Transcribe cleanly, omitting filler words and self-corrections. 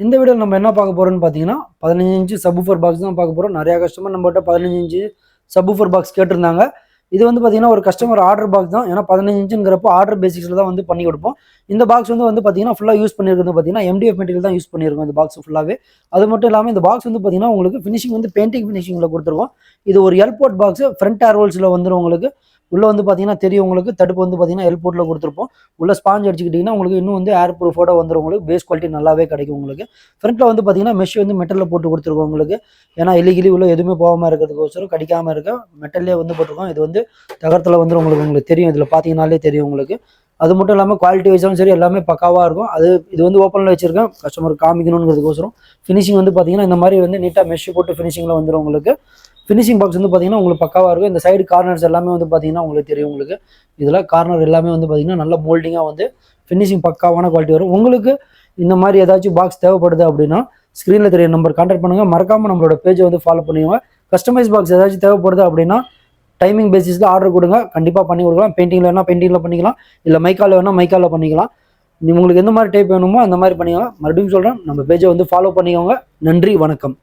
இந்த வீடியோவில் நம்ம என்ன பார்க்க போறோம்னு பார்த்தீங்கன்னா 15 இன்ச்சு சப்வூஃபர் பாக்ஸ் தான் பார்க்க போறோம். நிறைய கஸ்டமர் நம்மகிட்ட 15 இன்ச்சு சப்வூஃபர் பாக்ஸ் கேட்டிருந்தாங்க. இது வந்து பார்த்தீங்கன்னா ஒரு கஸ்டமர் ஆர்டர் பாக்ஸ் தான். ஏன்னா 15 இன்ச்சுங்கிறப்போ ஆர்டர் பேசிக்ஸில் தான் வந்து பண்ணி கொடுப்போம். இந்த பாக்ஸ் வந்து பார்த்தீங்கன்னா ஃபுல்லாக யூஸ் பண்ணியிருக்கிறது பார்த்தீங்கன்னா MDF மெட்டீரியல் தான் யூஸ் பண்ணியிருக்கோம் இந்த பாக்ஸ் ஃபுல்லாகவே. அது மட்டும் இல்லாமல் இந்த பாக்ஸ் வந்து பார்த்தீங்கன்னா உங்களுக்கு ஃபினிஷிங் வந்து பெயிண்டிங் ஃபினிஷிங்கில் கொடுத்துருக்கோம். இது ஒரு எல்போர்ட் பாக்ஸ், ஃப்ரண்ட் ஏர் ஹோல்ஸில் வந்துடும் உங்களுக்கு. உள்ள வந்து பார்த்தீங்கன்னா தெரியும் உங்களுக்கு, தடுப்பு வந்து பார்த்தீங்கன்னா எல்போர்ட்டில் கொடுத்துருப்போம். உள்ள ஸ்பாஞ்ச் அடிச்சுக்கிட்டிங்கன்னா உங்களுக்கு இன்னும் வந்து ஏர் ப்ரூஃபோட வந்துடும். உங்களுக்கு பேஸ் குவாலிட்டி நல்லாவே கிடைக்கும் உங்களுக்கு. ஃப்ரண்ட்டில் வந்து பார்த்தீங்கன்னா மெஷ் வந்து மெட்டலில் போட்டு கொடுத்துருக்கோம் உங்களுக்கு. ஏன்னா எலிகிலி உள்ள எதுவுமே போகாமல் இருக்கிறதுக்கோசரம் கடிக்காமல் இருக்க மெட்டல்லே வந்து போட்டிருக்கோம். இது வந்து தகரத்தில் வந்துடும் உங்களுக்கு தெரியும், இதில் பார்த்தீங்கன்னாலே தெரியும் உங்களுக்கு. அது மட்டும் இல்லாமல் குவாலிட்டி வைஸாலும் சரி எல்லாமே பக்காவாக இருக்கும். இது வந்து ஓப்பனில் வச்சிருக்கேன் கஸ்டமர் காமிக்கணுங்கிறதுக்கோசரம். ஃபினிஷிங் வந்து பார்த்தீங்கன்னா இந்த மாதிரி வந்து நீட்டாக மெஷ் போட்டு ஃபினிஷிங்கில் வந்துடும் உங்களுக்கு. ஃபினிஷிங் பாக்ஸ் வந்து பார்த்தீங்கன்னா உங்களுக்கு பக்காவாக இருக்கும். இந்த சைடு கார்னர்ஸ் எல்லாமே வந்து பார்த்தீங்கன்னா உங்களுக்கு தெரியும் உங்களுக்கு. இதில் கார்னர் எல்லாமே வந்து பார்த்தீங்கன்னா நல்ல மோல்டிங்காக வந்து ஃபினிஷிங் பக்காவான குவாலிட்டி வரும். உங்களுக்கு இந்த மாதிரி ஏதாச்சும் பாக்ஸ் தேவைப்படுது அப்படின்னா ஸ்க்ரீனில் தெரிய நம்பர் கான்டாக்ட் பண்ணுங்கள். மறக்காமல் நம்மளோட பேஜை வந்து ஃபாலோ பண்ணுவாங்க. கஸ்டமைஸ் பாக்ஸ் ஏதாச்சும் தேவைப்படுது அப்படின்னா டைமிங் பேசிஸில் ஆர்டர் கொடுங்க, கண்டிப்பாக பண்ணி கொடுக்கலாம். பெயிண்டிங்கில் வேணால் பெயிண்டிங்கில் பண்ணிக்கலாம், இல்லை மைக்காவில் வேணால் மைக்காவில் பண்ணிக்கலாம். உங்களுக்கு எந்த மாதிரி டைப் வேணுமோ அந்த மாதிரி பண்ணிக்கலாம். மறுபடியும் சொல்கிறேன், நம்ம பேஜை வந்து ஃபாலோ பண்ணிக்கோங்க. நன்றி, வணக்கம்.